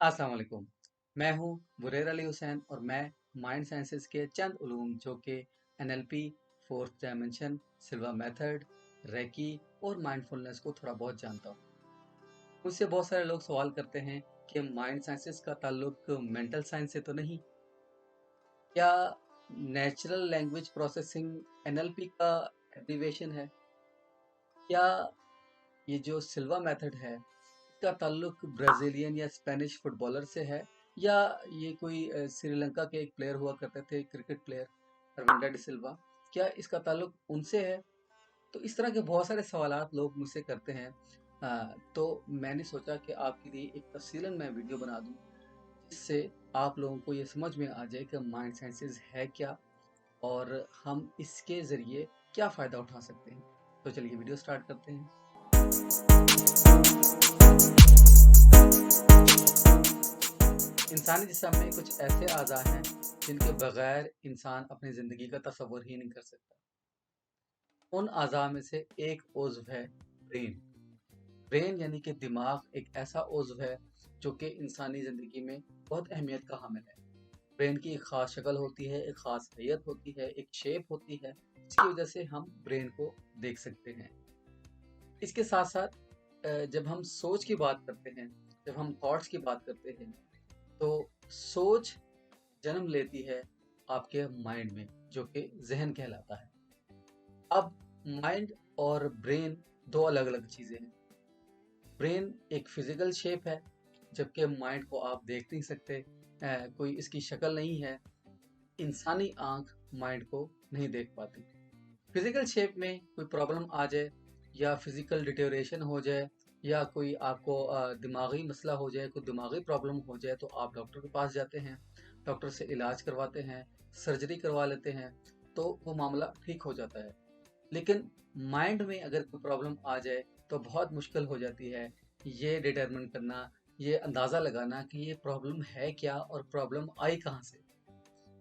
अस्सलाम वालेकुम। मैं हूँ बुरैर अली हुसैन और मैं माइंड साइंसेज के चंद उलूम जो कि एनएलपी, फोर्थ डायमेंशन, सिल्वा मेथड, रेकी और माइंडफुलनेस को थोड़ा बहुत जानता हूँ। मुझसे बहुत सारे लोग सवाल करते हैं कि माइंड साइंसेज का ताल्लुक मेंटल साइंस से तो नहीं? क्या नेचुरल लैंग्वेज प्रोसेसिंग एनएलपी का एब्रीविएशन है? क्या ये जो सिल्वा मेथड है इसका ताल्लुक ब्राजीलियन या स्पेनिश फुटबॉलर से है, या ये कोई श्रीलंका के एक प्लेयर हुआ करते थे, क्रिकेट प्लेयर रविंद्र डी सिल्वा, क्या इसका ताल्लुक उनसे है? तो इस तरह के बहुत सारे सवालात लोग मुझसे करते हैं। तो मैंने सोचा कि आपके लिए एक तफसीलन मैं वीडियो बना दूं जिससे आप लोगों को ये समझ में आ जाए कि माइंड साइंसेज है क्या और हम इसके ज़रिए क्या फ़ायदा उठा सकते हैं। तो चलिए वीडियो स्टार्ट करते हैं। इंसानी जिस्म में कुछ ऐसे अज़ा हैं जिनके बगैर इंसान अपनी ज़िंदगी का तसव्वुर ही नहीं कर सकता। उन अज़ा में से एक उज़्व है ब्रेन। ब्रेन यानी कि दिमाग एक ऐसा उज़्व है जो कि इंसानी ज़िंदगी में बहुत अहमियत का हामिल है। ब्रेन की एक ख़ास शक्ल होती है, एक ख़ास हैयत होती है, एक शेप होती है, जिसकी वजह से हम ब्रेन को देख सकते हैं। इसके साथ-साथ जब हम सोच की बात करते हैं, जब हम थॉट्स की बात करते हैं, तो सोच जन्म लेती है आपके माइंड में, जो कि ज़हन कहलाता है। अब माइंड और ब्रेन दो अलग-अलग चीज़ें हैं। ब्रेन एक फिज़िकल शेप है, जबकि माइंड को आप देख नहीं सकते, कोई इसकी शक्ल नहीं है। इंसानी आँख माइंड को नहीं देख पाती। फिज़िकल शेप में कोई प्रॉब्लम आ जाए या फिज़िकल डिटेरियोरेशन हो जाए या कोई आपको दिमागी मसला हो जाए, कोई दिमागी प्रॉब्लम हो जाए, तो आप डॉक्टर के पास जाते हैं, डॉक्टर से इलाज करवाते हैं, सर्जरी करवा लेते हैं, तो वो मामला ठीक हो जाता है। लेकिन माइंड में अगर कोई प्रॉब्लम आ जाए तो बहुत मुश्किल हो जाती है ये डिटरमिन करना, ये अंदाज़ा लगाना कि ये प्रॉब्लम है क्या और प्रॉब्लम आई कहाँ से।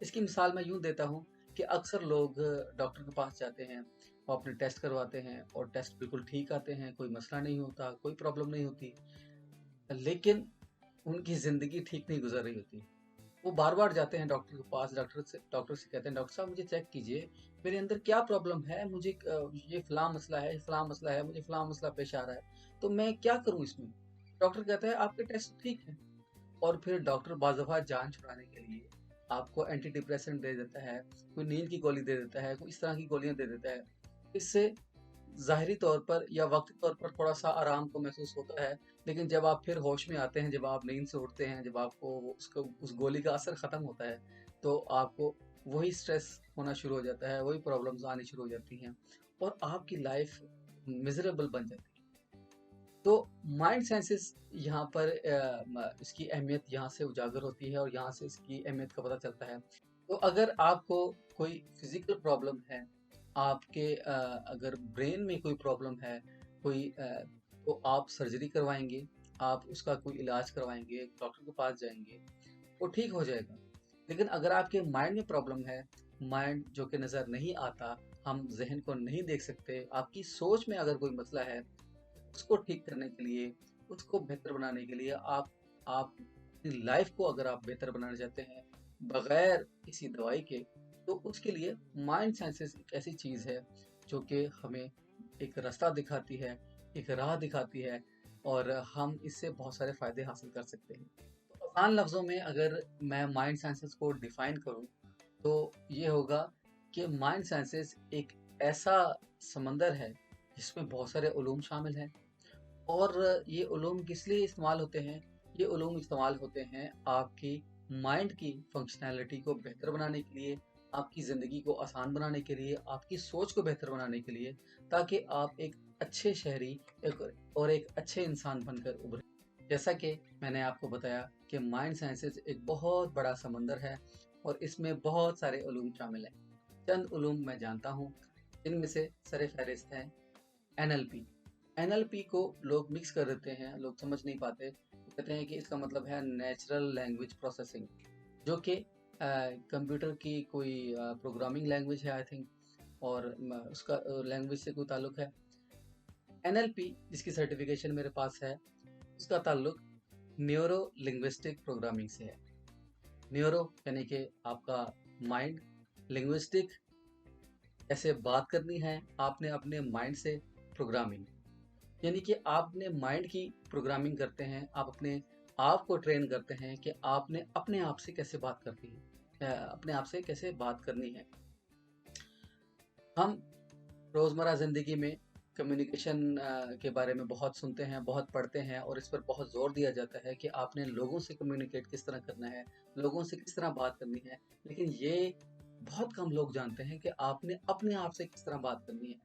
इसकी मिसाल मैं यूँ देता हूँ कि अक्सर लोग डॉक्टर के पास जाते हैं, वो अपने टेस्ट करवाते हैं और टेस्ट बिल्कुल ठीक आते हैं, कोई मसला नहीं होता, कोई प्रॉब्लम नहीं होती, लेकिन उनकी ज़िंदगी ठीक नहीं गुजर रही होती। वो बार-बार जाते हैं डॉक्टर के पास, डॉक्टर से कहते हैं, डॉक्टर साहब मुझे चेक कीजिए, मेरे अंदर क्या प्रॉब्लम है, मुझे ये फ़लाँ मसला है, फ़लाँ मसला है, मुझे फ़लाँ मसला पेश आ रहा है, तो मैं क्या करूँ इसमें? डॉक्टर कहता है आपके टेस्ट ठीक हैं। और फिर डॉक्टर बाज़ दफ़ा जान छुड़ाने के लिए आपको एंटी डिप्रेसेंट दे देता है, कोई नींद की गोली दे देता है, कोई इस तरह की गोलियाँ दे देता है। इससे ज़ाहिरी तौर पर या वक़्ती तौर पर थोड़ा-सा आराम तो महसूस होता है, लेकिन जब आप फिर होश में आते हैं, जब आप नींद से उठते हैं, जब आपको वो उसको उस गोली का असर ख़त्म होता है, तो आपको वही स्ट्रेस होना शुरू हो जाता है, वही प्रॉब्लम्स आनी शुरू हो जाती हैं और आपकी लाइफ़ मिज़रेबल बन जाती है। तो माइंड साइंसेस यहाँ पर इसकी अहमियत यहाँ से उजागर होती है और यहाँ से इसकी अहमियत का पता चलता है। तो अगर आपको कोई फिजिकल प्रॉब्लम है, आपके अगर ब्रेन में कोई प्रॉब्लम है, तो आप सर्जरी करवाएंगे, आप उसका कोई इलाज करवाएंगे, डॉक्टर के पास जाएंगे, वो ठीक हो जाएगा। लेकिन अगर आपके माइंड में प्रॉब्लम है, माइंड जो कि नज़र नहीं आता, हम जहन को नहीं देख सकते, आपकी सोच में अगर कोई मसला है, उसको ठीक करने के लिए, उसको बेहतर बनाने के लिए आप अपनी लाइफ को अगर आप बेहतर बनाना चाहते हैं, बगैर किसी दवाई के, तो उसके लिए माइंड साइंसेस एक ऐसी चीज़ है जो कि हमें एक रास्ता दिखाती है, एक राह दिखाती है और हम इससे बहुत सारे फ़ायदे हासिल कर सकते हैं। तो आसान लफ्ज़ों में अगर मैं माइंड साइंसेस को डिफ़ाइन करूँ, तो ये होगा कि माइंड साइंसेस एक ऐसा समंदर है जिसमें बहुत सारे उलूम शामिल हैं। और ये उलूम किस लिए इस्तेमाल होते हैं? ये उलूम इस्तेमाल होते हैं आपकी माइंड की फंक्शनैलिटी को बेहतर बनाने के लिए, आपकी ज़िंदगी को आसान बनाने के लिए, आपकी सोच को बेहतर बनाने के लिए, ताकि आप एक अच्छे शहरी और एक अच्छे इंसान बनकर उभरें। जैसा कि मैंने आपको बताया कि माइंड साइंसेज़ एक बहुत बड़ा समंदर है और इसमें बहुत सारे उलूम शामिल हैं। चंद उलूम मैं जानता हूँ, जिनमें से सर-ए-फ़हरिस्त हैं एनएलपी। एनएलपी को लोग मिक्स कर देते हैं, लोग समझ नहीं पाते। वो कहते हैं कि इसका मतलब है नेचुरल लैंग्वेज प्रोसेसिंग, जो कि कंप्यूटर की कोई प्रोग्रामिंग लैंग्वेज है आई थिंक, और उसका लैंग्वेज से कोई ताल्लुक है। एनएलपी जिसकी सर्टिफिकेशन मेरे पास है, उसका ताल्लुक न्यूरो लिंग्विस्टिक प्रोग्रामिंग से है। न्यूरो यानी कि आपका माइंड, लिंग्विस्टिक कैसे बात करनी है आपने अपने माइंड से, प्रोग्रामिंग यानी कि आप अपने माइंड की प्रोग्रामिंग करते हैं, आप अपने आप को ट्रेन करते हैं कि आपने अपने आप से कैसे बात करती है, अपने आप से कैसे बात करनी है। हम रोज़मर्रा ज़िंदगी में कम्युनिकेशन के बारे में बहुत सुनते हैं, बहुत पढ़ते हैं और इस पर बहुत ज़ोर दिया जाता है कि आपने लोगों से कम्युनिकेट किस तरह करना है, लोगों से किस तरह बात करनी है। लेकिन ये बहुत कम लोग जानते हैं कि आपने अपने आप से किस तरह बात करनी है।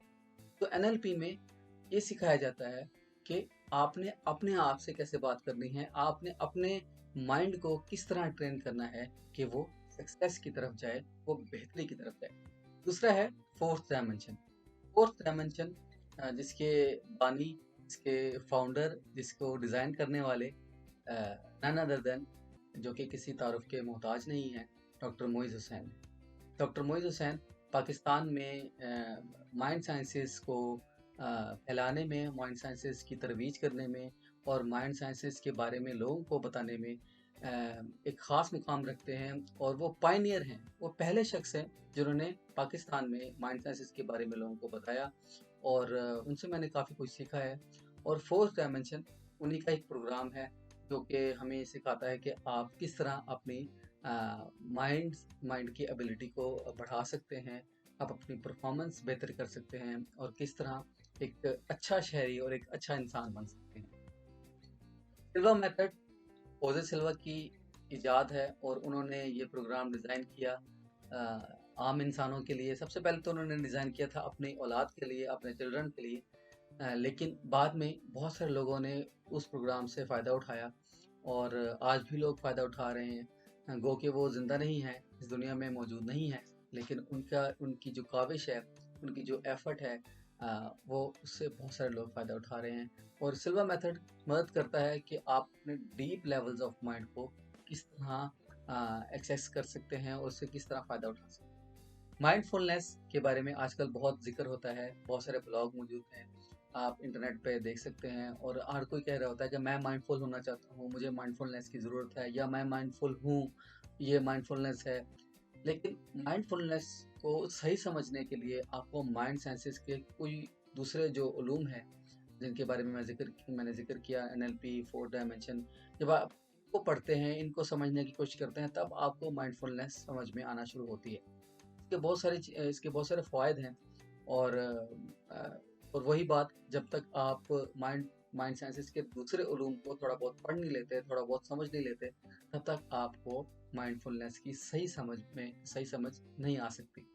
तो एनएलपी में ये सिखाया जाता है कि आपने अपने आप से कैसे बात करनी है, आपने अपने माइंड को किस तरह ट्रेन करना है कि वो सक्सेस की तरफ जाए, वो बेहतरी की तरफ जाए। दूसरा है फोर्थ डायमेंशन। फोर्थ डायमेंशन जिसके बानी, जिसके फाउंडर, जिसको डिज़ाइन करने वाले नन अदर देन, जो कि किसी तारुफ के मोहताज नहीं है, डॉक्टर मोइज़ हुसैन। डॉक्टर मोइज़ हुसैन पाकिस्तान में माइंड साइंसेस को फैलाने में, माइंड साइंसेस की तरवीज करने में और माइंड साइंसेस के बारे में लोगों को बताने में एक ख़ास मुकाम रखते हैं और वो पायनियर हैं, वो पहले शख्स हैं जिन्होंने पाकिस्तान में माइंड साइंसेस के बारे में लोगों को बताया और उनसे मैंने काफ़ी कुछ सीखा है। और फोर्थ डायमेंशन उन्हीं का एक प्रोग्राम है जो कि हमें सिखाता है कि आप किस तरह अपनी माइंड माइंड की एबिलिटी को बढ़ा सकते हैं, आप अपनी परफॉर्मेंस बेहतर कर सकते हैं और किस तरह एक अच्छा शहरी और एक अच्छा इंसान बन सकते हैं। सिल्वा मेथड ओजे सिल्वा की इजाद है और उन्होंने ये प्रोग्राम डिज़ाइन किया आम इंसानों के लिए। सबसे पहले तो उन्होंने डिज़ाइन किया था अपनी औलाद के लिए, अपने चिल्ड्रन के लिए, लेकिन बाद में बहुत सारे लोगों ने उस प्रोग्राम से फ़ायदा उठाया और आज भी लोग फ़ायदा उठा रहे हैं। गो कि वो ज़िंदा नहीं है, इस दुनिया में मौजूद नहीं है, लेकिन उनकी जो काविश है, उनकी जो एफ़र्ट है, वो उससे बहुत सारे लोग फ़ायदा उठा रहे हैं। और सिल्वा मेथड मदद करता है कि आप अपने डीप लेवल्स ऑफ माइंड को किस तरह एक्सेस कर सकते हैं और उससे किस तरह फ़ायदा उठा सकते हैं। माइंडफुलनेस के बारे में आजकल बहुत ज़िक्र होता है, बहुत सारे ब्लॉग मौजूद हैं, आप इंटरनेट पे देख सकते हैं और हर कोई कह रहा होता है कि मैं माइंडफुल होना चाहता हूँ, मुझे माइंडफुलनेस की ज़रूरत है, या मैं माइंडफुल हूँ, ये माइंडफुलनेस है। लेकिन माइंडफुलनेस को सही समझने के लिए आपको माइंड साइंसेस के कोई दूसरे जो उलूम हैं जिनके बारे में मैंने ज़िक्र किया, एनएलपी, फोर डायमेंशन, जब आप इनको पढ़ते हैं, इनको समझने की कोशिश करते हैं, तब आपको माइंडफुलनेस समझ में आना शुरू होती है। इसके बहुत सारे फ़वाइद हैं और और वही बात, जब तक आप माइंड माइंड साइंसेस के दूसरे उलूम को थोड़ा बहुत पढ़ नहीं लेते, थोड़ा बहुत समझ नहीं लेते, तब तक आपको माइंडफुलनेस की सही समझ नहीं आ सकती।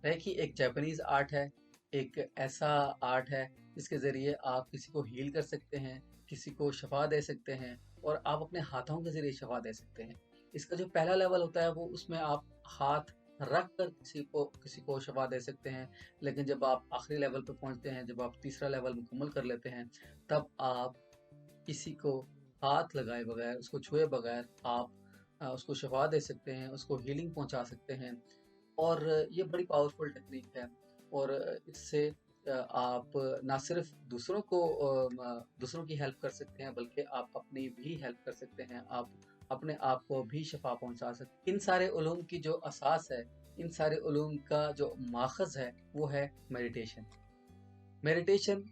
है कि एक जापानीज़ आर्ट है, एक ऐसा आर्ट है जिसके ज़रिए आप किसी को हील कर सकते हैं, किसी को शफ़ा दे सकते हैं और आप अपने हाथों के ज़रिए शफ़ा दे सकते हैं। इसका जो पहला लेवल होता है वो उसमें आप हाथ रख कर किसी को शफ़ा दे सकते हैं, लेकिन जब आप आखिरी लेवल पे पहुँचते हैं, जब आप तीसरा लेवल मुकम्मल कर लेते हैं, तब आप किसी को हाथ लगाए बगैर, उसको छुए बगैर आप उसको शफ़ा दे सकते हैं, उसको हीलिंग पहुँचा सकते हैं। और ये बड़ी पावरफुल टेक्निक है और इससे आप ना सिर्फ दूसरों की हेल्प कर सकते हैं, बल्कि आप अपनी भी हेल्प कर सकते हैं, आप अपने आप को भी शफा पहुंचा सकते हैं। इन सारे उलूम की जो असास है, इन सारे उलूम का जो माखज़ है, वो है मेडिटेशन। मेडिटेशन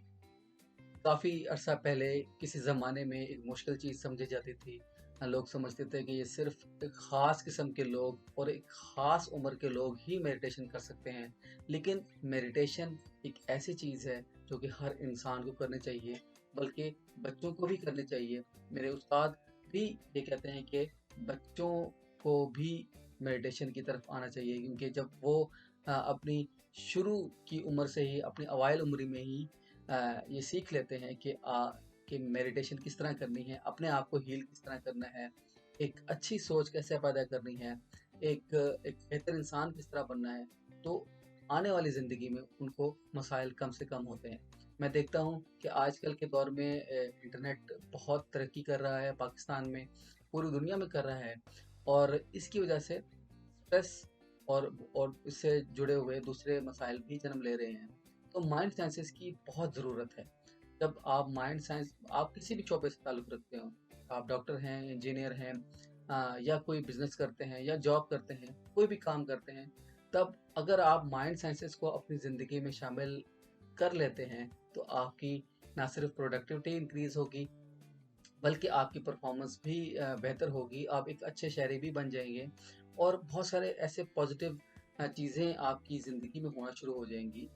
काफ़ी अरसा पहले किसी ज़माने में एक मुश्किल चीज़ समझी जाती थी। लोग समझते थे कि ये सिर्फ़ एक ख़ास किस्म के लोग और एक ख़ास उम्र के लोग ही मेडिटेशन कर सकते हैं। लेकिन मेडिटेशन एक ऐसी चीज़ है जो कि हर इंसान को करनी चाहिए, बल्कि बच्चों को भी करनी चाहिए। मेरे उस्ताद भी ये कहते हैं कि बच्चों को भी मेडिटेशन की तरफ आना चाहिए, क्योंकि जब वो अपनी शुरू की उम्र से ही, अपनी अवाइल उम्र में ही ये सीख लेते हैं कि मेडिटेशन किस तरह करनी है, अपने आप को हील किस तरह करना है, एक अच्छी सोच कैसे पैदा करनी है, एक एक बेहतर इंसान किस तरह बनना है, तो आने वाली ज़िंदगी में उनको मसाइल कम से कम होते हैं। मैं देखता हूँ कि आजकल के दौर में इंटरनेट बहुत तरक्की कर रहा है पाकिस्तान में, पूरी दुनिया में कर रहा है और इसकी वजह से स्ट्रेस और इससे जुड़े हुए दूसरे मसाइल भी जन्म ले रहे हैं। तो माइंड साइंसेस की बहुत ज़रूरत है। जब आप माइंड साइंस, आप किसी भी शोबे से ताल्लुक़ रखते हो, आप डॉक्टर हैं, इंजीनियर हैं, या कोई बिजनेस करते हैं या जॉब करते हैं, कोई भी काम करते हैं, तब अगर आप माइंड साइंसेस को अपनी ज़िंदगी में शामिल कर लेते हैं तो आपकी ना सिर्फ प्रोडक्टिविटी इंक्रीज होगी, बल्कि आपकी परफॉर्मेंस भी बेहतर होगी। आप एक अच्छे शहरी भी बन जाएंगे और बहुत सारे ऐसे पॉजिटिव चीज़ें आपकी ज़िंदगी में होना शुरू हो जाएंगी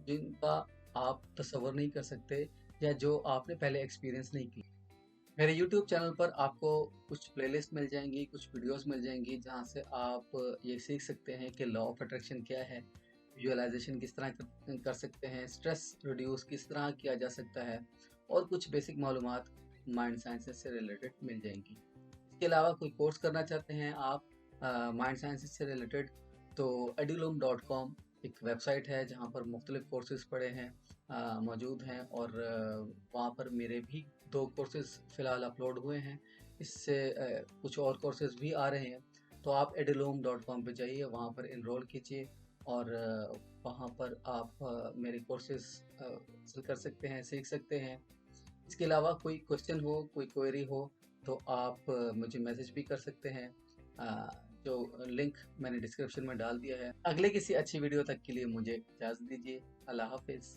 जिनका आप तसव्वुर नहीं कर सकते या जो आपने पहले एक्सपीरियंस नहीं की। मेरे यूट्यूब चैनल पर आपको कुछ प्लेलिस्ट मिल जाएंगी, कुछ वीडियोस मिल जाएंगी जहां से आप ये सीख सकते हैं कि लॉ ऑफ अट्रैक्शन क्या है, विजुअलाइजेशन किस तरह कर सकते हैं, स्ट्रेस रिड्यूस किस तरह किया जा सकता है, और कुछ बेसिक मालूमात माइंड साइंसेस से रिलेटेड मिल जाएंगी। इसके अलावा कोई कोर्स करना चाहते हैं आप माइंड साइंसेस से रिलेटेड, तो edulum.com एक वेबसाइट है जहाँ पर मुख्तलिफ कोर्सेज पड़े हैं, मौजूद हैं, और वहाँ पर मेरे भी 2 कोर्सेज फ़िलहाल अपलोड हुए हैं। इससे कुछ और कोर्सेज भी आ रहे हैं। तो आप edulum.com पे जाइए, वहाँ पर इनरोल कीजिए और वहाँ पर आप मेरे कोर्सेज हासिल कर सकते हैं, सीख सकते हैं। इसके अलावा कोई क्वेश्चन हो, कोई क्वेरी हो, तो आप मुझे मैसेज भी कर सकते हैं, जो लिंक मैंने डिस्क्रिप्शन में डाल दिया है। अगले किसी अच्छी वीडियो तक के लिए मुझे इजाज़त दीजिए। अल्लाह हाफ़िज़।